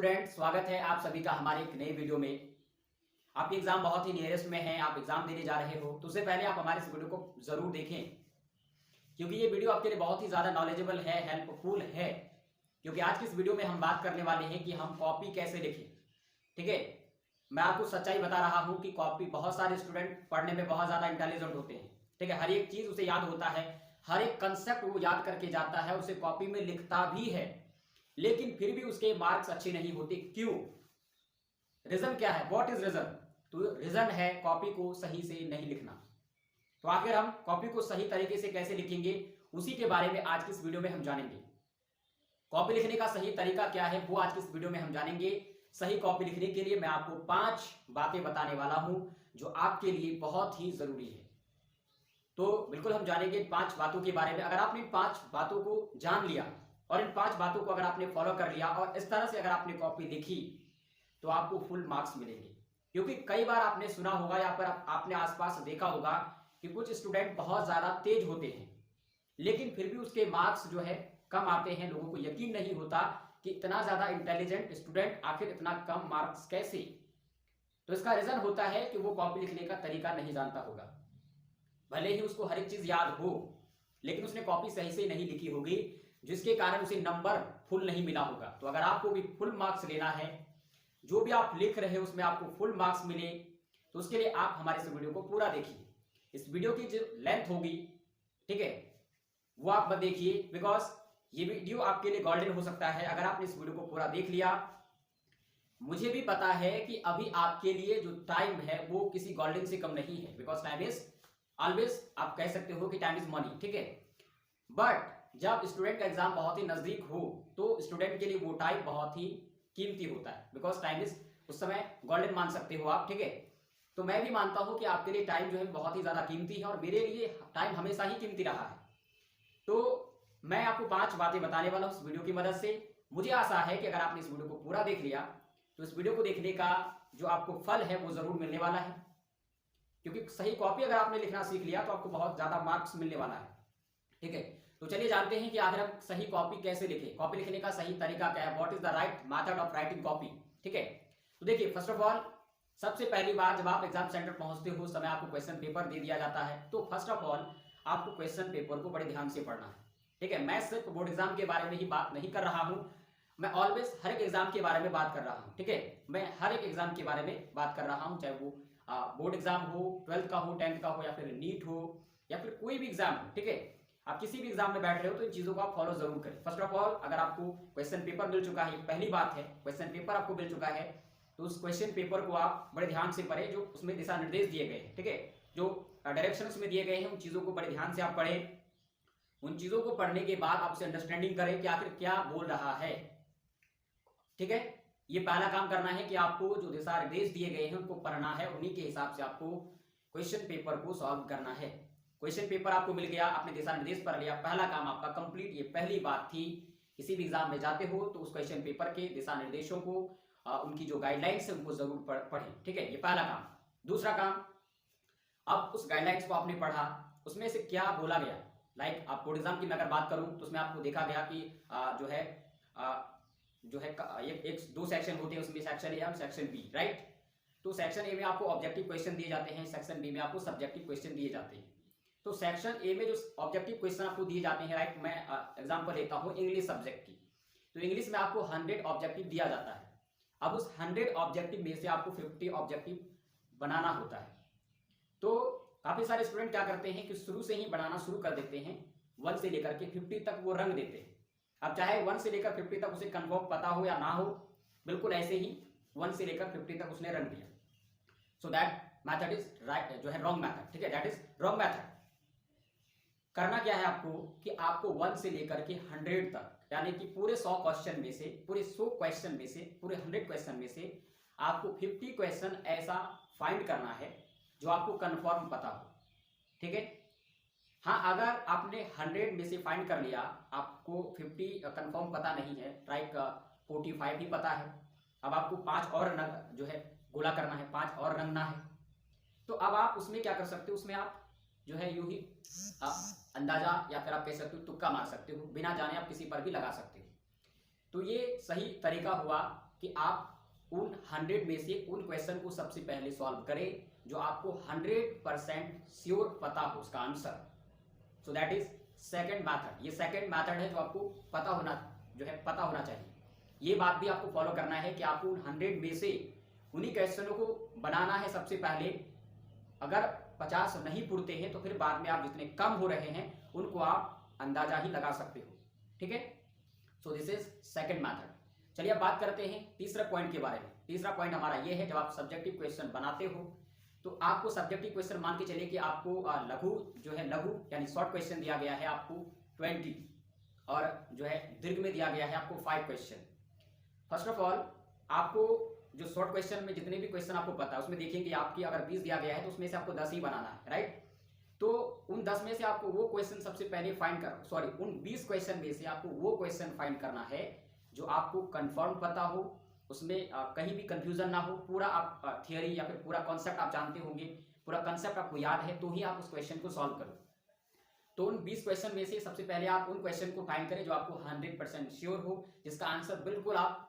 Student, स्वागत है आप सभी का हमारे एक नए वीडियो में। आपकी एग्जाम बहुत ही नियरेस्ट में है, आप एग्जाम देने जा रहे हो तो उससे पहले आप हमारे इस वीडियो को जरूर देखें, क्योंकि ये वीडियो आपके लिए बहुत ही ज्यादा नॉलेजेबल है, हेल्पफुल है। क्योंकि आज की इस वीडियो में हम बात करने वाले हैं कि हम कॉपी कैसे लिखें। ठीक है, मैं आपको सच्चाई बता रहा हूं कि कॉपी, बहुत सारे स्टूडेंट पढ़ने में बहुत ज्यादा इंटेलिजेंट होते हैं। ठीक है, हर एक चीज उसे याद होता है, हर एक कंसेप्ट वो याद करके जाता है, उसे कॉपी में लिखता भी है, लेकिन फिर भी उसके मार्क्स अच्छे नहीं होते। क्यों? रीजन क्या है? What is reason? तो रीजन है कॉपी को सही से नहीं लिखना। तो आखिर हम कॉपी को सही तरीके से कैसे लिखेंगे, उसी के बारे में आज की इस वीडियो में हम जानेंगे। कॉपी लिखने का सही तरीका क्या है वो आज की इस वीडियो में हम जानेंगे। सही कॉपी लिखने के लिए मैं आपको 5 बातें बताने वाला हूं जो आपके लिए बहुत ही जरूरी है। तो बिल्कुल हम जानेंगे 5 बातों के बारे में। अगर आपने 5 बातों को जान लिया और इन 5 बातों को अगर आपने फॉलो कर लिया और इस तरह से अगर आपने कॉपी लिखी तो आपको फुल मार्क्स मिलेंगे। क्योंकि कई बार आपने सुना होगा या फिर आपने आसपास देखा होगा कि कुछ स्टूडेंट बहुत ज्यादा तेज होते हैं, लेकिन फिर भी उसके मार्क्स जो है कम आते हैं। लोगों को यकीन नहीं होता कि इतना ज्यादा इंटेलिजेंट स्टूडेंट आखिर इतना कम मार्क्स कैसे। तो इसका रीजन होता है कि वो कॉपी लिखने का तरीका नहीं जानता होगा। भले ही उसको हर एक चीज याद हो, लेकिन उसने कॉपी सही से नहीं लिखी होगी, जिसके कारण उसे नंबर फुल नहीं मिला होगा। तो अगर आपको भी फुल मार्क्स लेना है, जो भी आप लिख रहे हो उसमें आपको फुल मार्क्स मिले, तो उसके लिए आप हमारे इस वीडियो को पूरा देखिए। इस वीडियो की जो लेंथ होगी, ठीक है, वो आप मत देखिए, बिकॉज ये वीडियो आपके लिए गोल्डन हो सकता है अगर आपने इस वीडियो को पूरा देख लिया। मुझे भी पता है कि अभी आपके लिए जो टाइम है वो किसी गोल्डन से कम नहीं है, बिकॉज टाइम इज ऑलवेज, आप कह सकते हो कि टाइम इज मनी। ठीक है, बट जब स्टूडेंट का एग्जाम बहुत ही नजदीक हो तो स्टूडेंट के लिए वो टाइम बहुत ही कीमती होता है, बिकॉज टाइम इज, उस समय गोल्डन मान सकते हो आप। ठीक है, तो मैं भी मानता हूं कि आपके लिए टाइम जो है बहुत ही ज्यादा कीमती है, और मेरे लिए टाइम हमेशा ही कीमती रहा है। तो मैं आपको 5 बातें बताने वाला हूं इस वीडियो की मदद से। मुझे आशा है कि अगर आपने इस वीडियो को पूरा देख लिया तो इस वीडियो को देखने का जो आपको फल है वो जरूर मिलने वाला है। क्योंकि सही कॉपी अगर आपने लिखना सीख लिया तो आपको बहुत ज्यादा मार्क्स मिलने वाला है। ठीक है, तो चलिए जानते हैं कि आखिर हम सही कॉपी कैसे लिखें, कॉपी लिखने का सही तरीका क्या है, what is the right method of writing copy. ठीक है, तो देखिए, फर्स्ट ऑफ ऑल, सबसे पहली बार जब आप एग्जाम सेंटर पहुंचते हो उस समय आपको क्वेश्चन पेपर दे दिया जाता है। तो फर्स्ट ऑफ ऑल आपको क्वेश्चन पेपर को बड़े ध्यान से पढ़ना है। ठीक है, मैं सिर्फ बोर्ड एग्जाम के बारे में ही बात नहीं कर रहा हूं, मैं ऑलवेज हर एक एग्जाम के बारे में बात कर रहा हूं। ठीक है, मैं हर एक एग्जाम के बारे में बात कर रहा हूं, चाहे वो बोर्ड एग्जाम हो, 12th का हो, 10th का हो, या फिर नीट हो, या फिर कोई भी एग्जाम हो। ठीक है, आप किसी भी एग्जाम में बैठ रहे हो तो इन चीजों को आप फॉलो जरूर करें। फर्स्ट ऑफ ऑल, अगर आपको क्वेश्चन पेपर मिल चुका है, पहली बात है, क्वेश्चन पेपर आपको मिल चुका है, तो उस क्वेश्चन पेपर को आप बड़े ध्यान से पढ़ें, जो उसमें दिशा निर्देश दिए गए हैं। ठीक है, जो डायरेक्शन उसमें दिए गए हैं उन चीजों को बड़े ध्यान से आप पढ़ें। उन चीजों को पढ़ने के बाद आप उसे अंडरस्टैंडिंग करें कि आखिर क्या बोल रहा है। ठीक है, ये पहला काम करना है कि आपको जो दिशा निर्देश दिए गए हैं उनको पढ़ना है, उन्हीं के हिसाब से आपको क्वेश्चन पेपर को सॉल्व करना है। क्वेश्चन पेपर आपको मिल गया, आपने दिशा निर्देश पढ़ लिया, पहला काम आपका कंप्लीट। ये पहली बात थी, किसी भी एग्जाम में जाते हो तो उस क्वेश्चन पेपर के दिशा निर्देशों को, उनकी जो गाइडलाइंस है उनको जरूर पढ़ें। ठीक है, ये पहला काम। दूसरा काम, अब उस गाइडलाइंस को आपने पढ़ा, उसमें से क्या बोला गया। लाइक आप बोर्ड एग्जाम की मैं अगर बात करूं तो उसमें आपको देखा गया कि जो है एक 2 सेक्शन होते हैं, उसमें सेक्शन ए और सेक्शन बी, राइट। तो सेक्शन ए में आपको ऑब्जेक्टिव क्वेश्चन दिए जाते हैं, सेक्शन बी में आपको सब्जेक्टिव क्वेश्चन दिए जाते हैं। तो सेक्शन ए में जो ऑब्जेक्टिव क्वेश्चन आपको दिए जाते हैं, राइट, मैं एग्जांपल लेता हूं इंग्लिश सब्जेक्ट की। तो इंग्लिश में आपको 100 ऑब्जेक्टिव दिया जाता है। अब उस 100 ऑब्जेक्टिव में से आपको 50 ऑब्जेक्टिव बनाना होता है। तो काफी सारे स्टूडेंट क्या करते हैं कि शुरू से ही बनाना शुरू कर देते हैं, 1 से लेकर के 50 तक वो रंग देते हैं। अब चाहे 1 से लेकर 50 तक उसे कंफर्म पता हो या ना हो, बिल्कुल ऐसे ही 1 से लेकर 50 तक उसने रंग दिया। So that method is right, जो है रॉन्ग मेथड। ठीक है, दैट इज रॉन्ग मेथड। करना क्या है आपको कि आपको 1 से लेकर के 100 तक, यानी कि पूरे 100 क्वेश्चन में से, पूरे 100 क्वेश्चन में से, पूरे 100 क्वेश्चन में से आपको 50 क्वेश्चन ऐसा फाइंड करना है जो आपको कंफर्म पता हो। ठीक है, हाँ, अगर आपने 100 में से फाइंड कर लिया, आपको 50 कंफर्म पता नहीं है, लाइक 45 ही पता है, अब आपको 5 और रंग जो है गोला करना है, 5 और रंगना है, तो अब आप उसमें क्या कर सकते हो, उसमें आप जो है यूं ही अंदाजा या फिर आप कह सकते हो तुक्का मार सकते हो, बिना जाने आप किसी पर भी लगा सकते हो। तो ये सही तरीका हुआ कि आप उन 100 में से उन क्वेश्चन को सबसे पहले सॉल्व करें जो आपको 100% श्योर पता हो उसका answer. So that is second method. ये सेकंड मेथड है जो आपको पता होना चाहिए। ये बात भी आपको फॉलो करना है कि आपको उन 100 में से उन्हीं क्वेश्चनों को बनाना है सबसे पहले। अगर 50 नहीं पूरते हैं तो फिर बाद में आप जितने कम हो रहे हैं उनको आप अंदाजा ही लगा सकते हो। ठीक है, so this is second method. चलिए अब बात करते हैं तीसरा पॉइंट के बारे में। तीसरा पॉइंट हमारा ये है, जब आप सब्जेक्टिव क्वेश्चन बनाते हो तो आपको सब्जेक्टिव क्वेश्चन मान के चलिए कि आपको लघु यानी शॉर्ट क्वेश्चन दिया गया है आपको 20 और जो है दीर्घ में दिया गया है आपको 5 क्वेश्चन। फर्स्ट ऑफ ऑल आपको जो शॉर्ट क्वेश्चन में जितने भी क्वेश्चन आपको पता है उसमें देखिए कि आपकी अगर 20 दिया गया है तो उसमें से आपको 10 ही बनाना है, राइट। तो उन 10 में से आपको वो क्वेश्चन सबसे पहले उन 20 क्वेश्चन में से आपको वो क्वेश्चन फाइंड करना है जो आपको कंफर्म पता हो, उसमें कहीं भी कंफ्यूजन ना हो, पूरा आप थियरी या फिर पूरा कॉन्सेप्ट आप जानते होंगे, पूरा कॉन्सेप्ट आपको याद है, तो ही आप उस क्वेश्चन को सॉल्व करो। तो उन 20 क्वेश्चन में से सबसे पहले आप उन क्वेश्चन को फाइंड करें जो आपको 100% श्योर हो, जिसका आंसर बिल्कुल आप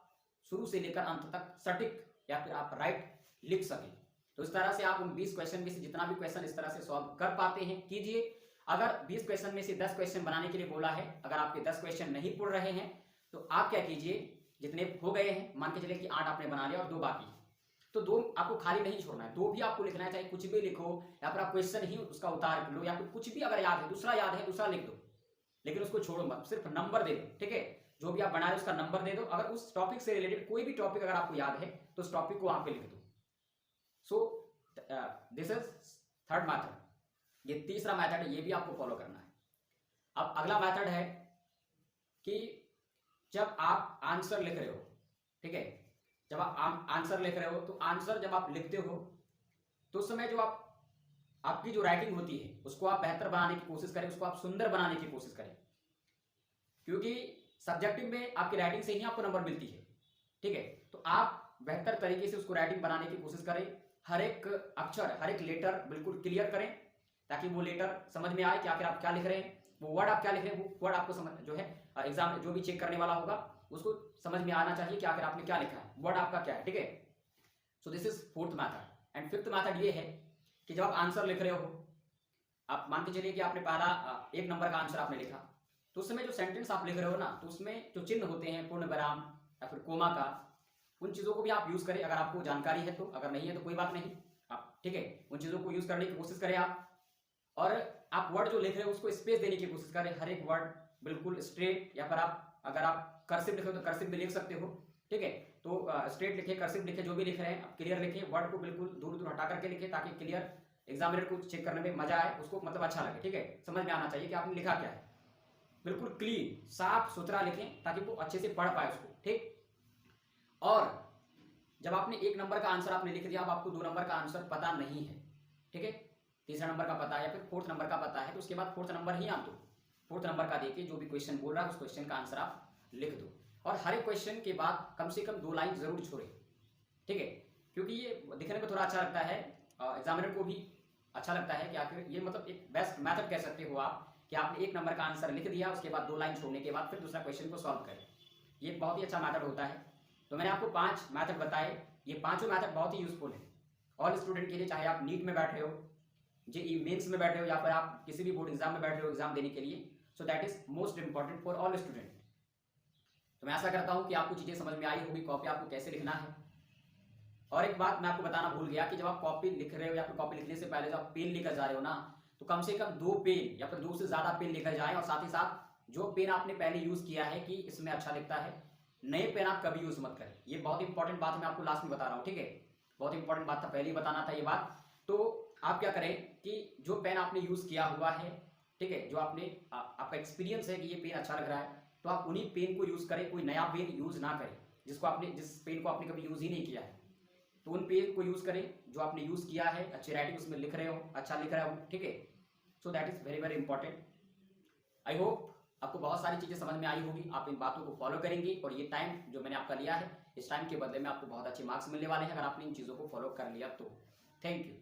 शुरू से लेकर अंत तक सटीक या फिर आप राइट लिख सकें। तो इस तरह से आप उन 20 क्वेश्चन में से जितना भी क्वेश्चन इस तरह से सॉल्व कर पाते हैं कीजिए। अगर 20 क्वेश्चन में से 10 क्वेश्चन बनाने के लिए बोला है, अगर आपके 10 क्वेश्चन नहीं पूर रहे हैं तो आप क्या कीजिए, जितने हो गए हैं मान के चले कि 8 आपने बना लिया और 2 बाकी, तो 2 आपको खाली नहीं छोड़ना है, 2 भी आपको लिखना है, चाहे कुछ भी लिखो या फिर आप क्वेश्चन ही उसका उतार लो या फिर कुछ भी अगर याद है दूसरा लिख दो, लेकिन उसको छोड़ो मत, सिर्फ नंबर दे दो। ठीक है, जो भी आप बना रहे हो उसका नंबर दे दो। अगर उस टॉपिक से रिलेटेड कोई भी टॉपिक अगर आपको याद है तो उस टॉपिक को वहां पे लिख दो। So this is third method. ये तीसरा मेथड है, ये भी आपको फॉलो करना है। अब अगला मेथड है कि जब आप आंसर लिख रहे हो, ठीक है, जब आप आंसर लिख रहे हो तो आंसर जब आप लिखते हो तो उस समय जो आपकी जो राइटिंग होती है उसको आप बेहतर बनाने की कोशिश करें, उसको आप सुंदर बनाने की कोशिश करें, क्योंकि सब्जेक्टिव में आपकी राइटिंग से ही आपको नंबर मिलती है। ठीक है, तो आप बेहतर तरीके से उसको राइटिंग बनाने की कोशिश करें, हर एक अक्षर हर एक लेटर बिल्कुल क्लियर करें ताकि वो लेटर समझ में आए कि आखिर आप क्या लिख रहे हैं, वो वर्ड आप क्या लिख रहे हैं, वो वर्ड आपको समझ जो है एग्जाम जो भी चेक करने वाला होगा उसको समझ में आना चाहिए कि आखिर आपने क्या लिखा है, वर्ड आपका क्या है। ठीक है, so this is fourth method. And fifth method ये है कि जब आप आंसर लिख रहे हो, आप मान के चलिए कि आपने पहला 1 नंबर का आंसर आपने लिखा, तो उस समय जो सेंटेंस आप लिख रहे हो ना, तो उसमें जो चिन्ह होते हैं पूर्ण विराम या फिर कोमा का, उन चीजों को भी आप यूज करें अगर आपको जानकारी है तो, अगर नहीं है तो कोई बात नहीं आप, ठीक है, उन चीजों को यूज करने की कोशिश करें आप। और आप वर्ड जो लिख रहे हो उसको स्पेस देने की कोशिश करें, हर एक वर्ड बिल्कुल स्ट्रेट, या फिर अगर आप कर्सिव लिखे हो तो कर्सिव भी लिख सकते हो। ठीक है, तो स्ट्रेट लिखे, कर्सिव लिखे, जो भी लिख रहे हैं आप क्लियर लिखे, वर्ड को बिल्कुल दूर दूर हटा करके लिखे ताकि क्लियर एग्जामिनर को चेक करने में मजा आए, उसको मतलब अच्छा लगे। ठीक है, समझ में आना चाहिए कि आपने लिखा क्या है, बिल्कुल क्लीन साफ सुथरा लिखें ताकि वो अच्छे से पढ़ पाए उसको। ठीक, और जब आपने 1 नंबर का आंसर आपने लिख दिया, अब आपको 2 नंबर का आंसर पता नहीं है, ठीक है, तीसरा नंबर का पता है या फिर 4th नंबर का पता है, तो उसके बाद 4th नंबर ही आप दो, 4th नंबर का देखिए जो भी क्वेश्चन बोल रहा है उस क्वेश्चन का आंसर आप लिख दो। और हर एक क्वेश्चन के बाद कम से कम 2 लाइन जरूर छोड़े। ठीक है, क्योंकि ये दिखने में थोड़ा अच्छा लगता है, एग्जामिनर को भी अच्छा लगता है कि आखिर ये मतलब एक बेस्ट मेथड कह सकते हो आप कि आपने 1 नंबर का आंसर लिख दिया, उसके बाद 2 लाइन छोड़ने के बाद फिर दूसरा क्वेश्चन को सॉल्व करें। ये बहुत ही अच्छा मेथड होता है। तो मैंने आपको 5 मेथड बताए, ये पांचों मेथड बहुत ही यूजफुल है ऑल स्टूडेंट के लिए, चाहे आप नीट में बैठ रहे हो, जेईई मेंस में बैठ रहे हो, या फिर आप किसी भी बोर्ड एग्जाम में बैठ रहे हो एग्जाम देने के लिए। So that is most important for all student. तो मैं आशा करता हूं कि आपको चीजें समझ में आई होगी, कॉपी आपको कैसे लिखना है। और एक बात मैं आपको बताना भूल गया कि जब आप कॉपी लिख रहे हो या फिर कॉपी लिखने से पहले जब आप पेन लेकर जा रहे हो ना, तो कम से कम 2 पेन या फिर 2 से ज्यादा पेन लेकर जाएं, और साथ ही साथ जो पेन आपने पहले यूज किया है कि इसमें अच्छा लिखता है, नए पेन आप कभी यूज मत करें। ये बहुत इंपॉर्टेंट बात मैं आपको लास्ट में बता रहा हूँ। ठीक है, बहुत इंपॉर्टेंट बात था, पहले ही बताना था ये बात। तो आप क्या करें कि जो पेन आपने यूज किया हुआ है, ठीक है, जो आपने आपका एक्सपीरियंस है कि ये पेन अच्छा लग रहा है, तो आप उन्हीं पेन को यूज करें, कोई नया पेन यूज ना करें जिस पेन को आपने कभी यूज ही नहीं किया है। तो उन पेन को यूज करें जो आपने यूज किया है, अच्छी राइटिंग उसमें लिख रहे हो, अच्छा लिख रहे हो। ठीक है, so that is very very important. I hope आपको बहुत सारी चीजें समझ में आई होगी, आप इन बातों को फॉलो करेंगे, और ये टाइम जो मैंने आपका लिया है, इस टाइम के बदले में आपको बहुत अच्छे मार्क्स मिलने वाले हैं अगर आपने इन चीजों को फॉलो कर लिया तो। Thank you.